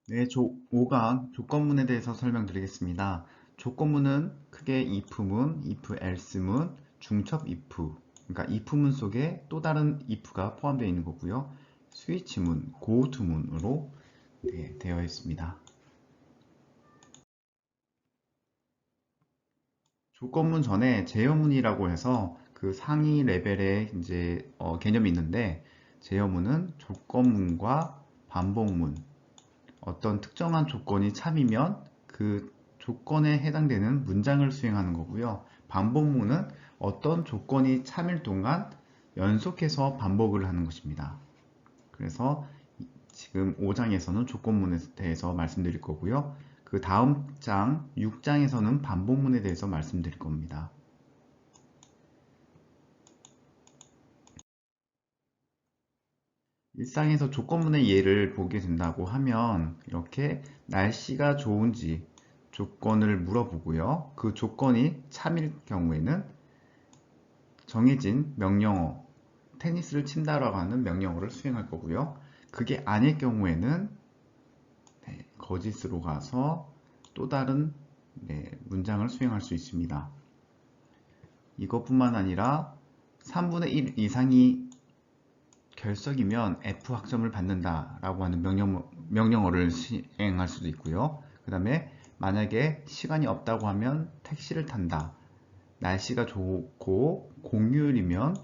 네, 5강 조건문에 대해서 설명드리겠습니다. 조건문은 크게 if문, if-else문, 중첩 if, 그러니까 if문 속에 또 다른 if가 포함되어 있는 거고요. 스위치문, 고토문으로 되어 있습니다. 조건문 전에 제어문이라고 해서 그 상위 레벨의 이제 개념이 있는데 제어문은 조건문과 반복문, 어떤 특정한 조건이 참이면 그 조건에 해당되는 문장을 수행하는 거고요. 반복문은 어떤 조건이 참일 동안 연속해서 반복을 하는 것입니다. 그래서 지금 5장에서는 조건문에 대해서 말씀드릴 거고요. 그 다음 장 6장에서는 반복문에 대해서 말씀드릴 겁니다. 일상에서 조건문의 예를 보게 된다고 하면 이렇게 날씨가 좋은지 조건을 물어보고요. 그 조건이 참일 경우에는 정해진 명령어, 테니스를 친다라고 하는 명령어를 수행할 거고요. 그게 아닐 경우에는 거짓으로 가서 또 다른 문장을 수행할 수 있습니다. 이것뿐만 아니라 3분의 1 이상이 결석이면 F 학점을 받는다라고 하는 명령어를 시행할 수도 있고요. 그 다음에 만약에 시간이 없다고 하면 택시를 탄다. 날씨가 좋고 공휴일이면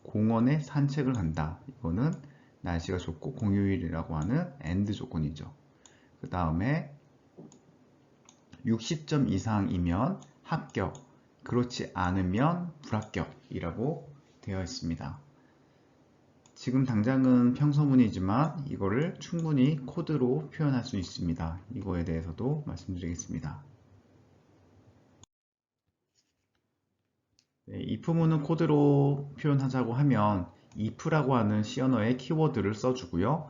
공원에 산책을 한다. 이거는 날씨가 좋고 공휴일이라고 하는 AND 조건이죠. 그 다음에 60점 이상이면 합격, 그렇지 않으면 불합격이라고 되어 있습니다. 지금 당장은 평서문이지만 이거를 충분히 코드로 표현할 수 있습니다. 이거에 대해서도 말씀드리겠습니다. 네, if문은 코드로 표현하자고 하면 if라고 하는 C 언어의 키워드를 써주고요.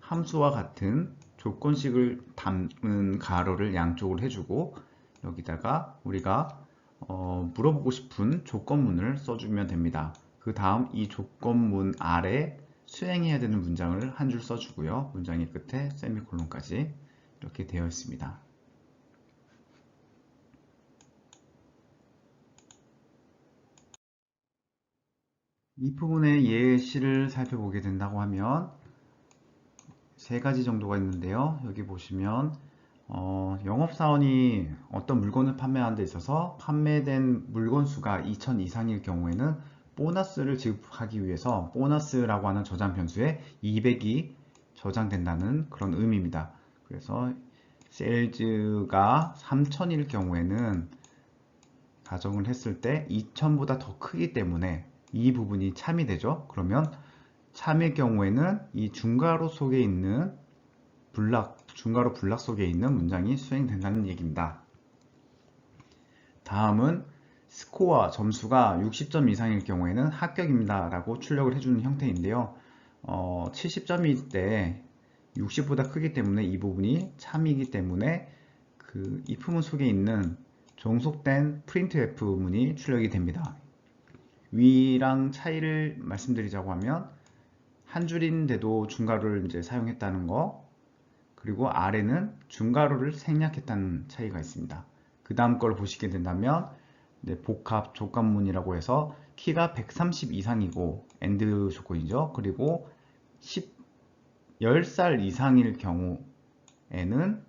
함수와 같은 조건식을 담은 가로를 양쪽으로 해주고 여기다가 우리가 물어보고 싶은 조건문을 써주면 됩니다. 그 다음 이 조건문 아래 수행해야 되는 문장을 한 줄 써주고요. 문장의 끝에 세미콜론까지 이렇게 되어 있습니다. 이 부분의 예시를 살펴보게 된다고 하면 세 가지 정도가 있는데요. 여기 보시면 영업사원이 어떤 물건을 판매하는 데 있어서 판매된 물건 수가 2000 이상일 경우에는 보너스를 지급하기 위해서 보너스라고 하는 저장 변수에 200이 저장된다는 그런 의미입니다. 그래서 세일즈가 3000일 경우에는 가정을 했을 때 2000보다 더 크기 때문에 이 부분이 참이 되죠. 그러면 참일 경우에는 이 중괄호 속에 있는 중괄호 블락 속에 있는 문장이 수행된다는 얘기입니다. 다음은 스코어 점수가 60점 이상일 경우에는 합격입니다 라고 출력을 해주는 형태인데요. 70점일 때 60보다 크기 때문에 이 부분이 참이기 때문에 그 if문 속에 있는 종속된 printf 문이 출력이 됩니다. 위랑 차이를 말씀드리자고 하면 한 줄인데도 중괄호를 이제 사용했다는 거, 그리고 아래는 중괄호를 생략했다는 차이가 있습니다. 그 다음 걸 보시게 된다면 복합 조건문이라고 해서 키가 130 이상이고 AND 조건이죠. 그리고 10살 이상일 경우에는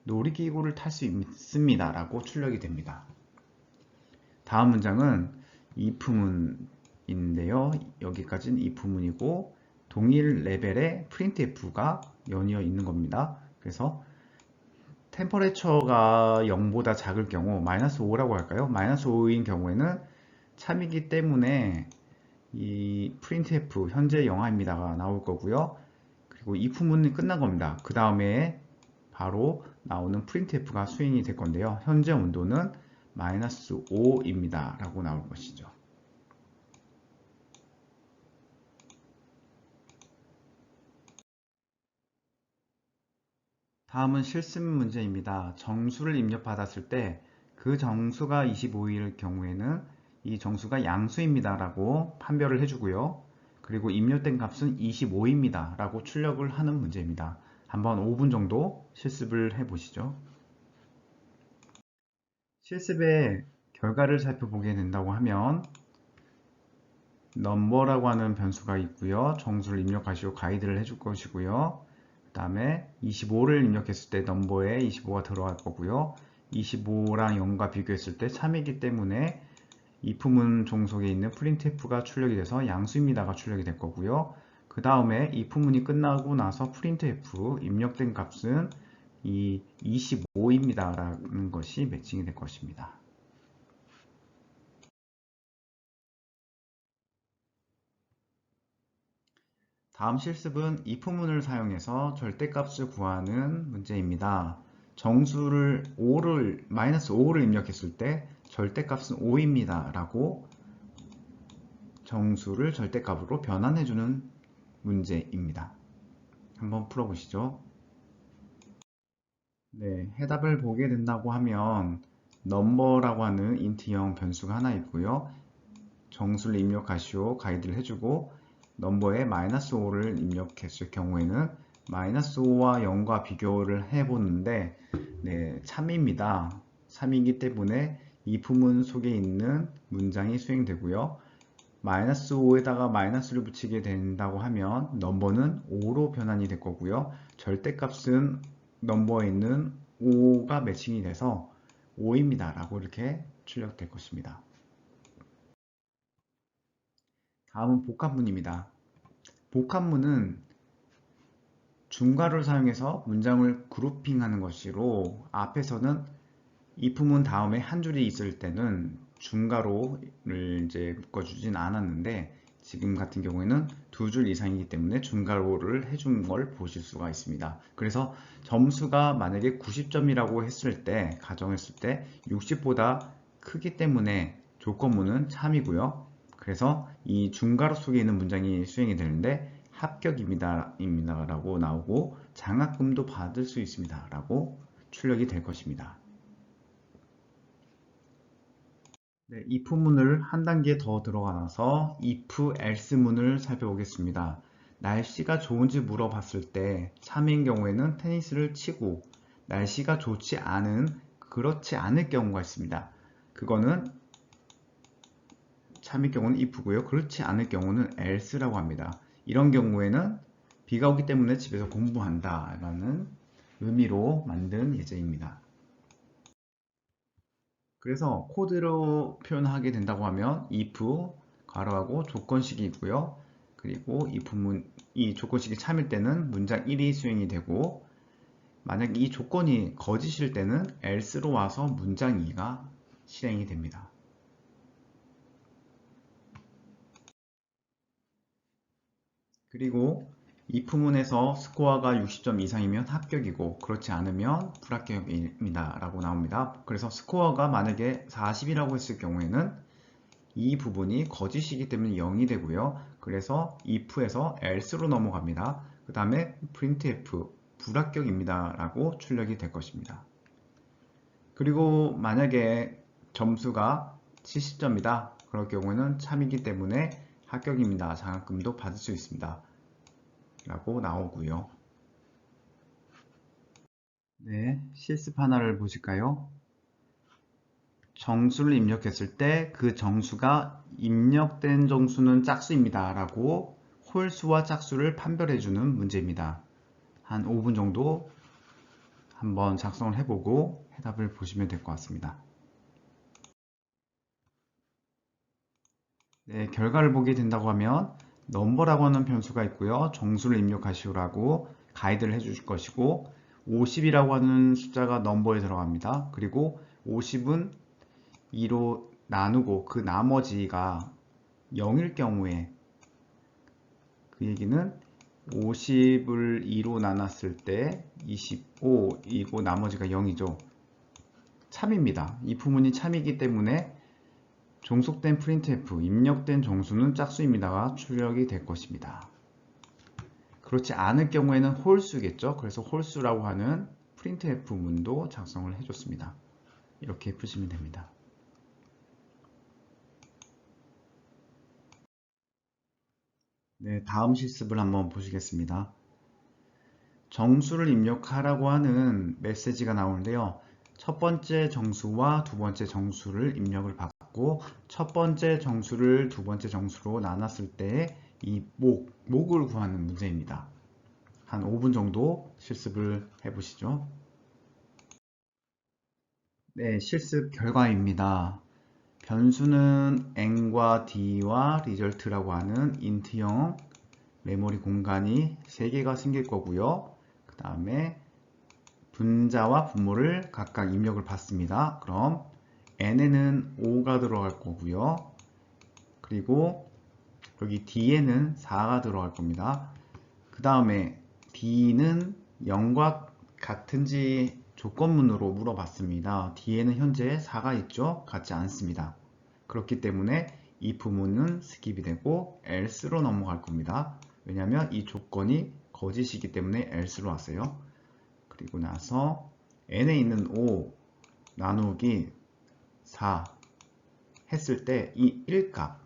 놀이기구를 탈 수 있습니다 라고 출력이 됩니다. 다음 문장은 if문인데요. 여기까지는 if문이고 동일 레벨의 printf가 연이어 있는 겁니다. 그래서 템퍼레처가 0보다 작을 경우 마이너스 5라고 할까요? 마이너스 5인 경우에는 참이기 때문에 이 printf 현재 영하입니다가 나올 거고요. 그리고 if문이 끝난 겁니다. 그 다음에 바로 나오는 printf가 수행이 될 건데요. 현재 온도는 마이너스 5입니다 라고 나올 것이죠. 다음은 실습 문제입니다. 정수를 입력받았을 때 그 정수가 25일 경우에는 이 정수가 양수입니다 라고 판별을 해주고요. 그리고 입력된 값은 25입니다 라고 출력을 하는 문제입니다. 한번 5분 정도 실습을 해 보시죠. 실습의 결과를 살펴보게 된다고 하면 넘버라고 하는 변수가 있고요. 정수를 입력하시고 가이드를 해줄 것이고요. 그 다음에 25를 입력했을 때 넘버에 25가 들어갈 거고요. 25랑 0과 비교했을 때 참이기 때문에 if문 종속에 있는 printf가 출력이 돼서 양수입니다가 출력이 될 거고요. 그 다음에 if문이 끝나고 나서 printf 입력된 값은 이 25입니다 라는 것이 매칭이 될 것입니다. 다음 실습은 if문을 사용해서 절대값을 구하는 문제입니다. 정수를 5를 마이너스 5를 입력했을 때 절대값은 5입니다 라고 정수를 절대값으로 변환해주는 문제입니다. 한번 풀어보시죠. 네, 해답을 보게 된다고 하면 number라고 하는 인트형 변수가 하나 있고요. 정수를 입력하시오 가이드를 해주고 넘버에 마이너스 5를 입력했을 경우에는 마이너스 5와 0과 비교를 해보는데 네, 참입니다. 참이기 때문에 if문 속에 있는 문장이 수행되고요. 마이너스 5에다가 마이너스를 붙이게 된다고 하면 넘버는 5로 변환이 될 거고요. 절대값은 넘버에 있는 5가 매칭이 돼서 5입니다 라고 이렇게 출력될 것입니다. 다음은 복합문입니다. 복합문은 중괄호를 사용해서 문장을 그룹핑하는 것이로 앞에서는 if문 다음에 한 줄이 있을 때는 중괄호를 이제 묶어주진 않았는데 지금 같은 경우에는 두 줄 이상이기 때문에 중괄호를 해준 걸 보실 수가 있습니다. 그래서 점수가 만약에 90점이라고 했을 때 가정했을 때 60보다 크기 때문에 조건문은 참이고요. 그래서 이 중괄호 속에 있는 문장이 수행이 되는데 합격입니다 라고 나오고 장학금도 받을 수 있습니다 라고 출력이 될 것입니다. 네, if문을 한 단계 더 들어가서 if else문을 살펴보겠습니다. 날씨가 좋은지 물어봤을 때 참인 경우에는 테니스를 치고 날씨가 좋지 않은 그렇지 않을 경우가 있습니다. 그거는 참일 경우는 if고요. 그렇지 않을 경우는 else라고 합니다. 이런 경우에는 비가 오기 때문에 집에서 공부한다 라는 의미로 만든 예제입니다. 그래서 코드로 표현하게 된다고 하면 if 괄호하고 조건식이 있고요. 그리고 이 조건식이 참일 때는 문장 1이 수행이 되고 만약 이 조건이 거짓일 때는 else로 와서 문장 2가 실행이 됩니다. 그리고 if문에서 스코어가 60점 이상이면 합격이고 그렇지 않으면 불합격입니다 라고 나옵니다. 그래서 스코어가 만약에 40이라고 했을 경우에는 이 부분이 거짓이기 때문에 0이 되고요. 그래서 if에서 else로 넘어갑니다. 그 다음에 printf 불합격입니다 라고 출력이 될 것입니다. 그리고 만약에 점수가 70점이다 그럴 경우에는 참이기 때문에 합격입니다. 장학금도 받을 수 있습니다 라고 나오고요. 네, 실습 하나를 보실까요? 정수를 입력했을 때 그 정수가 입력된 정수는 짝수입니다 라고 홀수와 짝수를 판별해주는 문제입니다. 한 5분 정도 한번 작성을 해보고 해답을 보시면 될 것 같습니다. 네, 결과를 보게 된다고 하면 넘버라고 하는 변수가 있고요. 정수를 입력하시오라고 가이드를 해주실 것이고 50이라고 하는 숫자가 넘버에 들어갑니다. 그리고 50은 2로 나누고 그 나머지가 0일 경우에 그 얘기는 50을 2로 나눴을 때 25이고 나머지가 0이죠. 참입니다. 이 부분이 참이기 때문에 종속된 printf, 입력된 정수는 짝수입니다가 출력이 될 것입니다. 그렇지 않을 경우에는 홀수겠죠. 그래서 홀수라고 하는 printf 문도 작성을 해줬습니다. 이렇게 푸시면 됩니다. 네, 다음 실습을 한번 보시겠습니다. 정수를 입력하라고 하는 메시지가 나오는데요. 첫 번째 정수와 두 번째 정수를 입력을 받고 첫 번째 정수를 두 번째 정수로 나눴을 때 이 목을 구하는 문제입니다. 한 5분 정도 실습을 해보시죠. 네, 실습 결과입니다. 변수는 n과 d와 result라고 하는 인트형 메모리 공간이 3개가 생길 거고요. 그 다음에 분자와 분모를 각각 입력을 받습니다. 그럼 n에는 5가 들어갈 거고요. 그리고 여기 d에는 4가 들어갈 겁니다. 그 다음에 d는 0과 같은지 조건문으로 물어봤습니다. d에는 현재 4가 있죠? 같지 않습니다. 그렇기 때문에 if문은 스킵이 되고 else로 넘어갈 겁니다. 왜냐하면 이 조건이 거짓이기 때문에 else로 왔어요. 그리고 나서 n에 있는 5 나누기 4 했을 때 이 1값,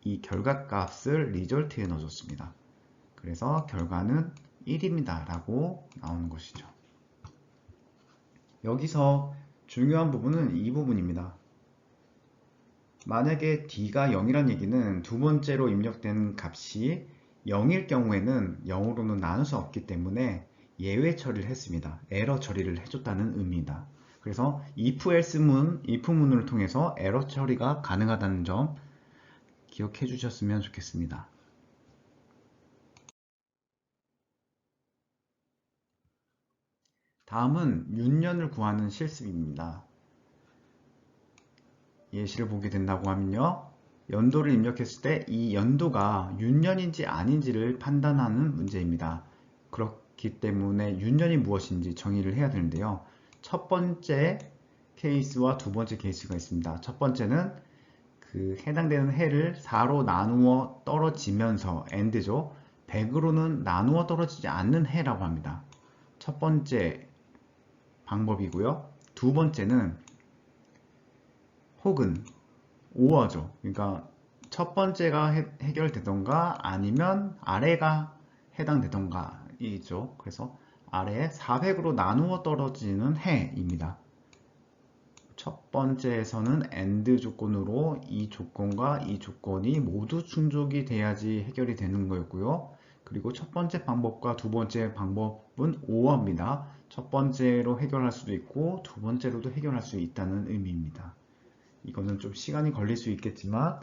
이 결과값을 리절트에 넣어줬습니다. 그래서 결과는 1입니다 라고 나오는 것이죠. 여기서 중요한 부분은 이 부분입니다. 만약에 d가 0이란 얘기는 두 번째로 입력된 값이 0일 경우에는 0으로는 나눌 수 없기 때문에 예외 처리를 했습니다. 에러 처리를 해줬다는 의미입니다. 그래서 if문을 통해서 에러 처리가 가능하다는 점 기억해 주셨으면 좋겠습니다. 다음은 윤년을 구하는 실습입니다. 예시를 보게 된다고 하면요. 연도를 입력했을 때 이 연도가 윤년인지 아닌지를 판단하는 문제입니다. 그렇기 때문에 윤년이 무엇인지 정의를 해야 되는데요. 첫 번째 케이스와 두 번째 케이스가 있습니다. 첫 번째는 그 해당되는 해를 4로 나누어 떨어지면서 AND죠. 100으로는 나누어 떨어지지 않는 해라고 합니다. 첫 번째 방법이고요. 두 번째는 혹은 오어죠. 그러니까 첫 번째가 해결되던가 아니면 아래가 해당되던가 이죠. 그래서 아래에 400으로 나누어 떨어지는 해입니다. 첫 번째에서는 AND 조건으로 이 조건과 이 조건이 모두 충족이 돼야지 해결이 되는 거였고요. 그리고 첫 번째 방법과 두 번째 방법은 오어입니다. 첫 번째로 해결할 수도 있고 두 번째로도 해결할 수 있다는 의미입니다. 이거는 좀 시간이 걸릴 수 있겠지만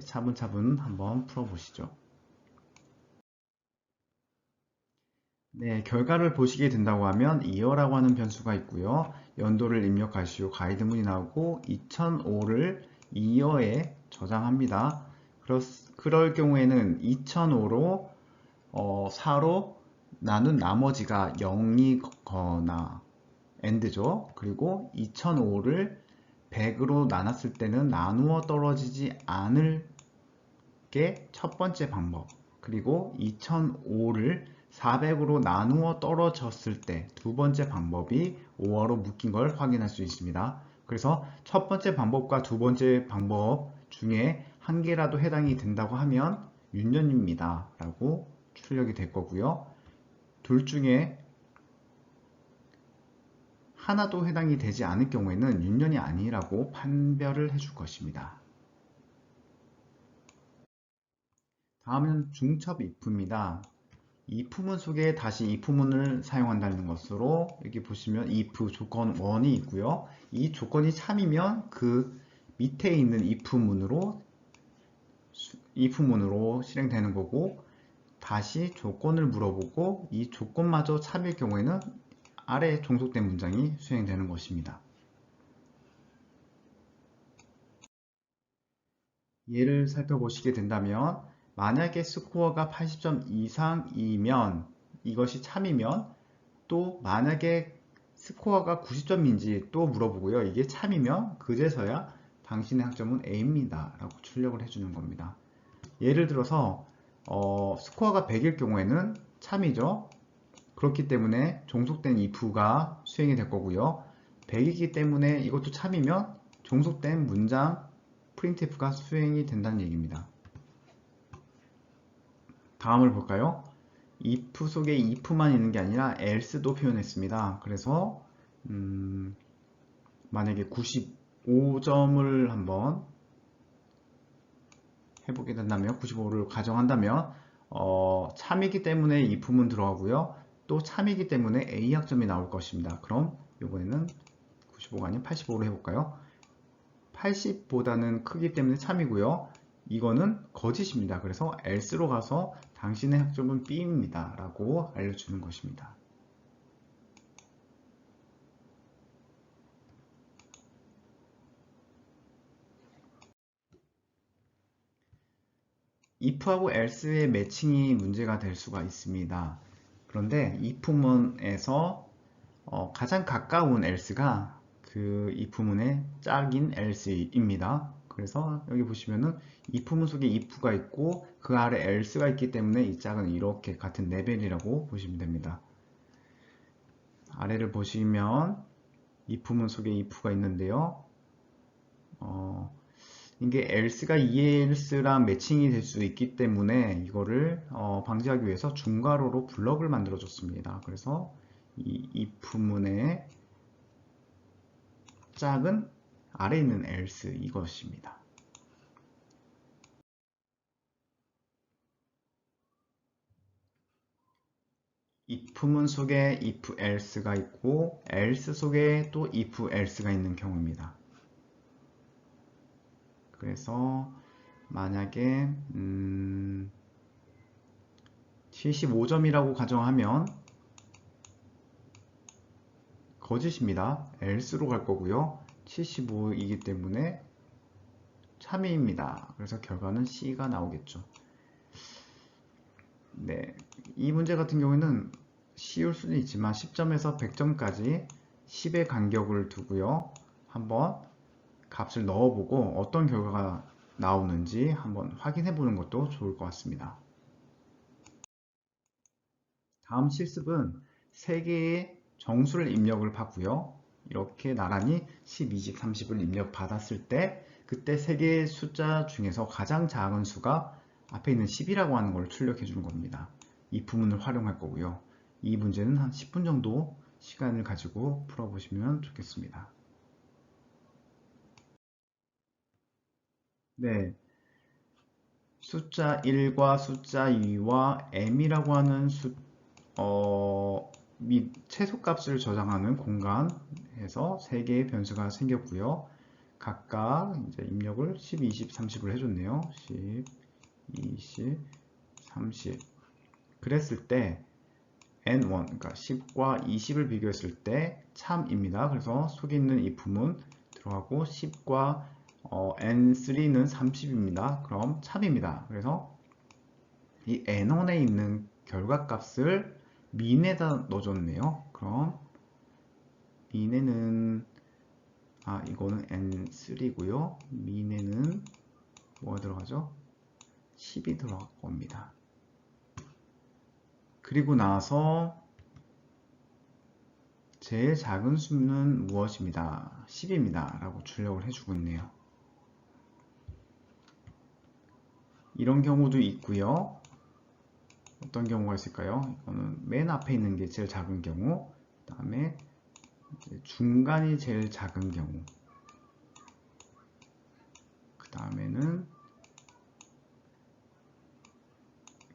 차분차분 한번 풀어보시죠. 네, 결과를 보시게 된다고 하면 year라고 하는 변수가 있고요. 연도를 입력하시오 가이드문이 나오고 2005를 year에 저장합니다. 그럴 경우에는 2005로 4로 나눈 나머지가 0이거나 AND죠. 그리고 2005를 100으로 나눴을 때는 나누어 떨어지지 않을 게 첫 번째 방법. 그리고 2005를 400으로 나누어 떨어졌을 때 두 번째 방법이 5어로 묶인 걸 확인할 수 있습니다. 그래서 첫 번째 방법과 두 번째 방법 중에 한 개라도 해당이 된다고 하면 윤년입니다 라고 출력이 될 거고요. 둘 중에 하나도 해당이 되지 않을 경우에는 윤년이 아니라고 판별을 해줄 것입니다. 다음은 중첩 if입니다. if문 속에 다시 if문을 사용한다는 것으로 여기 보시면 if 조건 1이 있고요. 이 조건이 참이면 그 밑에 있는 if문으로 실행되는 거고 다시 조건을 물어보고 이 조건마저 참일 경우에는 아래에 종속된 문장이 수행되는 것입니다. 예를 살펴보시게 된다면 만약에 스코어가 80점 이상이면 이것이 참이면 또 만약에 스코어가 90점인지 또 물어보고요. 이게 참이면 그제서야 당신의 학점은 A입니다 라고 출력을 해주는 겁니다. 예를 들어서 스코어가 100일 경우에는 참이죠. 그렇기 때문에 종속된 if가 수행이 될 거고요. 100이기 때문에 이것도 참이면 종속된 문장 printf가 수행이 된다는 얘기입니다. 다음을 볼까요? if 속에 if만 있는 게 아니라 else도 표현했습니다. 그래서 만약에 95점을 한번 해보게 된다면, 95를 가정한다면 참이기 때문에 if문 들어가고요. 또 참이기 때문에 A학점이 나올 것입니다. 그럼 이번에는 95가 아닌 85로 해볼까요? 80보다는 크기 때문에 참이고요. 이거는 거짓입니다. 그래서 else로 가서 당신의 학점은 B입니다 라고 알려주는 것입니다. if하고 else의 매칭이 문제가 될 수가 있습니다. 그런데 if문에서 가장 가까운 else가 그 if문의 짝인 else입니다. 그래서 여기 보시면은 if문 속에 if가 있고 그 아래 else가 있기 때문에 이 짝은 이렇게 같은 레벨이라고 보시면 됩니다. 아래를 보시면 if문 속에 if가 있는데요. 이게 else가 else랑 매칭이 될 수 있기 때문에 이거를 방지하기 위해서 중괄호로 블럭을 만들어 줬습니다. 그래서 이 if문의 짝은 아래에 있는 else 이것입니다. if문 속에 if else가 있고 else 속에 또 if else가 있는 경우입니다. 그래서 만약에 75점이라고 가정하면 거짓입니다. else로 갈 거고요. 75이기 때문에 참이입니다. 그래서 결과는 C가 나오겠죠. 네, 이 문제 같은 경우에는 쉬울 수도 있지만 10점에서 100점까지 10의 간격을 두고요. 한번 값을 넣어보고 어떤 결과가 나오는지 한번 확인해 보는 것도 좋을 것 같습니다. 다음 실습은 3개의 정수를 입력을 받고요. 이렇게 나란히 10, 20, 30을 입력받았을 때 그때 3개의 숫자 중에서 가장 작은 수가 앞에 있는 10이라고 하는 걸 출력해 주는 겁니다. 이 부분을 활용할 거고요. 이 문제는 한 10분 정도 시간을 가지고 풀어보시면 좋겠습니다. 네, 숫자 1과 숫자 2와 m이라고 하는 및 최소값을 저장하는 공간에서 3개의 변수가 생겼고요. 각각 이제 입력을 10, 20, 30을 해줬네요. 10, 20, 30. 그랬을 때 n1, 그러니까 10과 20을 비교했을 때 참입니다. 그래서 속에 있는 if문 들어가고 10과 n3는 30입니다. 그럼 참입니다. 그래서 이 n1에 있는 결과값을 민에다 넣어줬네요. 그럼 민에는 이거는 n3고요. 민에는 뭐가 들어가죠? 10이 들어갈 겁니다. 그리고 나서 제일 작은 수는 무엇입니다. 10입니다. 라고 출력을 해주고 있네요. 이런 경우도 있고요. 어떤 경우가 있을까요? 이거는 맨 앞에 있는 게 제일 작은 경우, 그 다음에 중간이 제일 작은 경우, 그 다음에는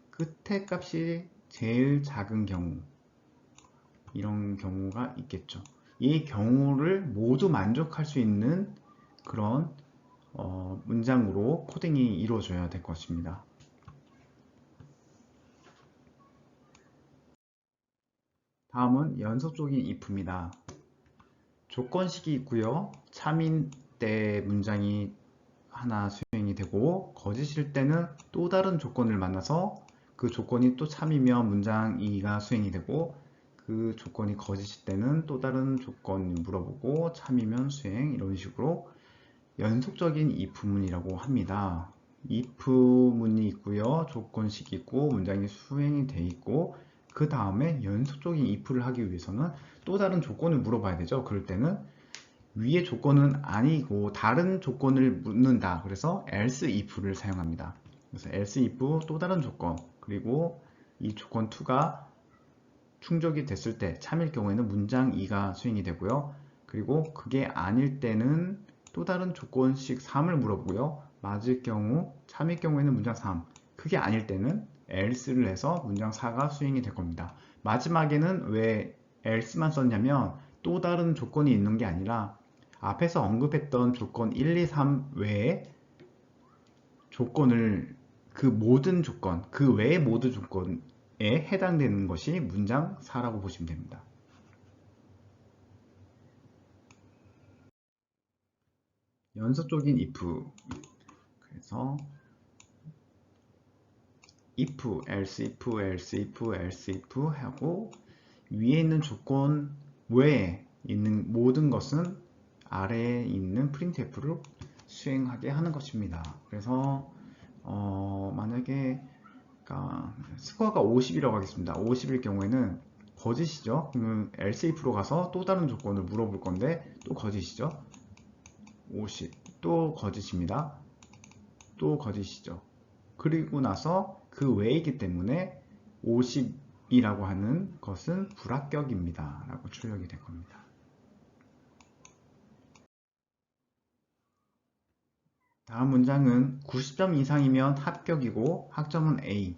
끝에 값이 제일 작은 경우, 이런 경우가 있겠죠. 이 경우를 모두 만족할 수 있는 그런 문장으로 코딩이 이루어져야 될 것입니다. 다음은 연속적인 if입니다. 조건식이 있고요. 참인 때 문장이 하나 수행이 되고 거짓일 때는 또 다른 조건을 만나서 그 조건이 또 참이면 문장 2가 수행이 되고 그 조건이 거짓일 때는 또 다른 조건 물어보고 참이면 수행, 이런 식으로 연속적인 if문이라고 합니다. if문이 있고요. 조건식이 있고 문장이 수행이 돼 있고 그 다음에 연속적인 if를 하기 위해서는 또 다른 조건을 물어봐야 되죠. 그럴 때는 위의 조건은 아니고 다른 조건을 묻는다. 그래서 else if를 사용합니다. 그래서 else if 또 다른 조건, 그리고 이 조건 2가 충족이 됐을 때 참일 경우에는 문장 2가 수행이 되고요. 그리고 그게 아닐 때는 또 다른 조건식 3을 물어보고요. 맞을 경우, 참일 경우에는 문장 3, 그게 아닐 때는 else를 해서 문장 4가 수행이 될 겁니다. 마지막에는 왜 else만 썼냐면 또 다른 조건이 있는 게 아니라 앞에서 언급했던 조건 1, 2, 3 외에 조건을 그 모든 조건, 그 외의 모든 조건에 해당되는 것이 문장 4라고 보시면 됩니다. 연속적인 if. 그래서 if, else, if, else, if, else, if 하고 위에 있는 조건 외에 있는 모든 것은 아래에 있는 printf를 수행하게 하는 것입니다. 그래서 만약에 스코어가 50이라고 하겠습니다. 50일 경우에는 거짓이죠. 그러면 else if로 가서 또 다른 조건을 물어볼 건데 또 거짓이죠. 50, 또 거짓입니다. 또 거짓이죠. 그리고 나서 그 외이기 때문에 50이라고 하는 것은 불합격입니다. 라고 출력이 될 겁니다. 다음 문장은 90점 이상이면 합격이고 학점은 A,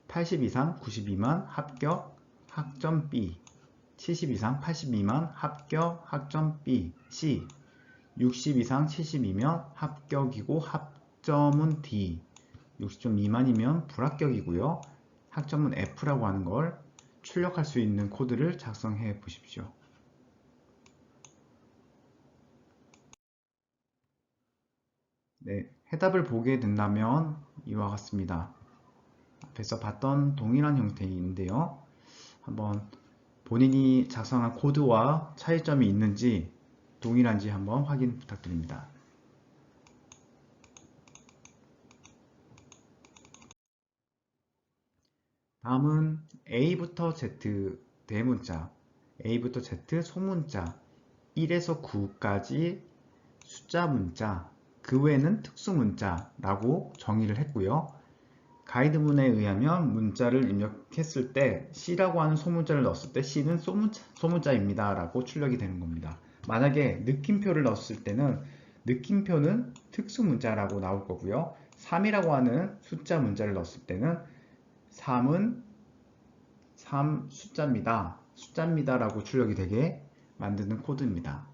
80 이상 90 미만 합격, 학점 B, 70 이상 80 미만 합격, 학점 B, C, 60 이상 70이면 합격이고 학점은 D, 60점 미만이면 불합격이고요. 학점은 F라고 하는 걸 출력할 수 있는 코드를 작성해 보십시오. 네, 해답을 보게 된다면 이와 같습니다. 앞에서 봤던 동일한 형태인데요. 한번 본인이 작성한 코드와 차이점이 있는지 동일한지 한번 확인 부탁드립니다. 다음은 A부터 Z 대문자, A부터 Z 소문자, 1에서 9까지 숫자 문자, 그 외에는 특수 문자라고 정의를 했고요. 가이드문에 의하면 문자를 입력했을 때 C라고 하는 소문자를 넣었을 때 C는 소문자입니다 라고 출력이 되는 겁니다. 만약에 느낌표를 넣었을 때는 느낌표는 특수 문자라고 나올 거고요. 3이라고 하는 숫자 문자를 넣었을 때는 3은 3 숫자입니다 라고 출력이 되게 만드는 코드입니다.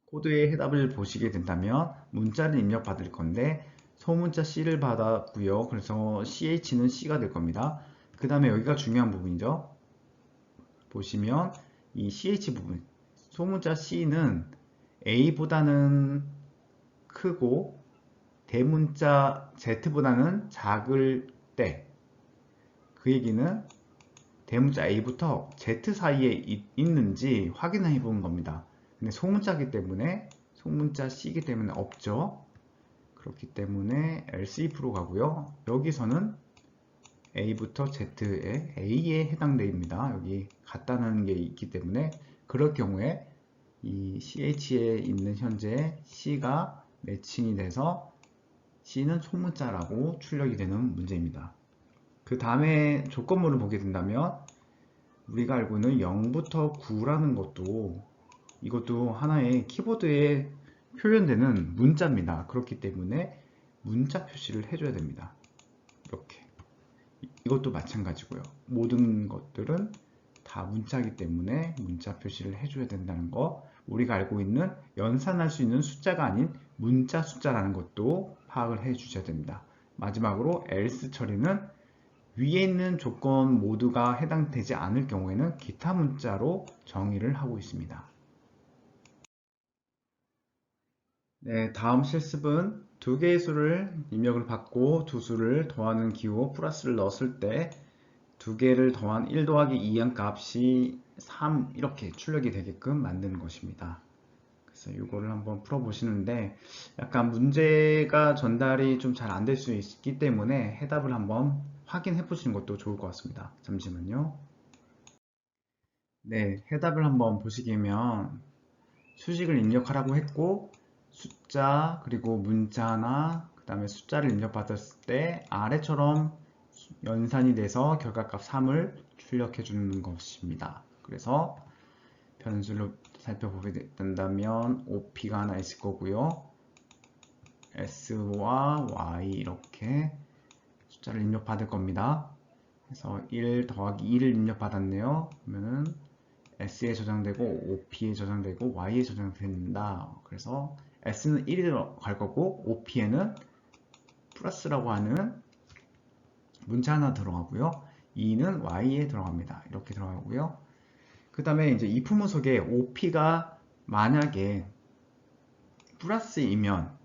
코드의 해답을 보시게 된다면 문자를 입력받을 건데 소문자 C를 받았고요. 그래서 CH는 C가 될 겁니다. 그 다음에 여기가 중요한 부분이죠. 보시면 이 CH 부분, 소문자 C는 A보다는 크고 대문자 Z보다는 작을 때, 그 얘기는 대문자 A부터 Z 사이에 있는지 확인해 보는 겁니다. 근데 소문자이기 때문에 소문자 C이기 때문에 없죠. 그렇기 때문에 else if로 가고요. 여기서는 A부터 Z에 A에 해당됩니다. 여기 같다는 게 있기 때문에 그럴 경우에 이 CH에 있는 현재 C가 매칭이 돼서 C는 소문자라고 출력이 되는 문제입니다. 그 다음에 조건물을 보게 된다면 우리가 알고 있는 0부터 9라는 것도 이것도 하나의 키보드에 표현되는 문자입니다. 그렇기 때문에 문자 표시를 해줘야 됩니다. 이렇게. 이것도 마찬가지고요. 모든 것들은 다 문자이기 때문에 문자 표시를 해줘야 된다는 거, 우리가 알고 있는 연산할 수 있는 숫자가 아닌 문자 숫자라는 것도 파악을 해 주셔야 됩니다. 마지막으로 else 처리는 위에 있는 조건 모두가 해당되지 않을 경우에는 기타 문자로 정의를 하고 있습니다. 네, 다음 실습은 두 개의 수를 입력을 받고 두 수를 더하는 기호 플러스를 넣었을 때 두 개를 더한 1 더하기 2한 값이 3 이렇게 출력이 되게끔 만드는 것입니다. 그래서 이거를 한번 풀어보시는데 약간 문제가 전달이 좀 잘 안 될 수 있기 때문에 해답을 한번 확인해 보시는 것도 좋을 것 같습니다. 잠시만요. 네, 해답을 한번 보시면 수식을 입력하라고 했고 숫자 그리고 문자나 그 다음에 숫자를 입력받았을 때 아래처럼 연산이 돼서 결과값 3을 출력해 주는 것입니다. 그래서 변수를 살펴보게 된다면 OP가 하나 있을 거고요. S와 Y 이렇게 숫자를 입력받을 겁니다. 그래서 1 더하기 2를 입력받았네요. 그러면은 S에 저장되고 OP에 저장되고 Y에 저장된다. 그래서 S는 1이 들어갈 거고 OP에는 플러스라고 하는 문자 하나 들어가고요. 2는 Y에 들어갑니다. 이렇게 들어가고요. 그 다음에 이제 이 품문 속에 OP가 만약에 플러스이면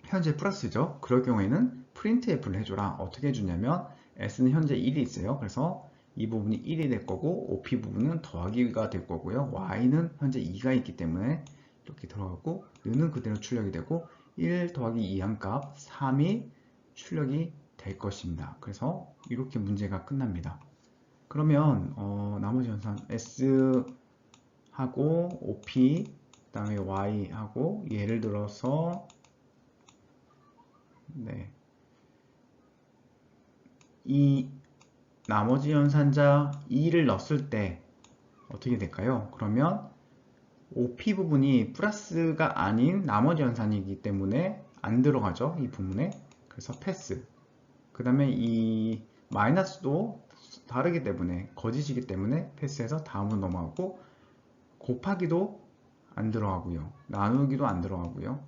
현재 플러스죠. 그럴 경우에는 printf를 해줘라. 어떻게 해주냐면 S는 현재 1이 있어요. 그래서 이 부분이 1이 될 거고 OP 부분은 더하기가 될 거고요. Y는 현재 2가 있기 때문에 이렇게 들어가고 는은 그대로 출력이 되고 1 더하기 2한 값 3이 출력이 될 것입니다. 그래서 이렇게 문제가 끝납니다. 그러면 나머지 연산 S하고 OP 그 다음에 Y하고 예를 들어서 이 나머지 연산자 2를 넣었을 때 어떻게 될까요? 그러면 OP 부분이 플러스가 아닌 나머지 연산이기 때문에 안 들어가죠. 이 부분에. 그래서 패스. 그 다음에 이 마이너스도 다르기 때문에 거짓이기 때문에 패스해서 다음으로 넘어가고 곱하기도 안 들어가고요. 나누기도 안 들어가고요.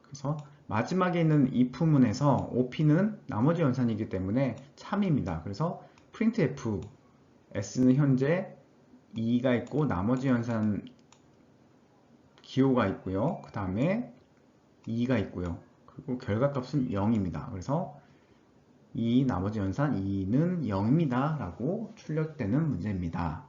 그래서 마지막에 있는 if문에서 OP는 나머지 연산이기 때문에 참입니다. 그래서 printf S는 현재 2가 있고 나머지 연산 기호가 있고요. 그 다음에 2가 있고요. 그리고 결과값은 0입니다. 그래서 이 나머지 연산 2는 0입니다. 라고 출력되는 문제입니다.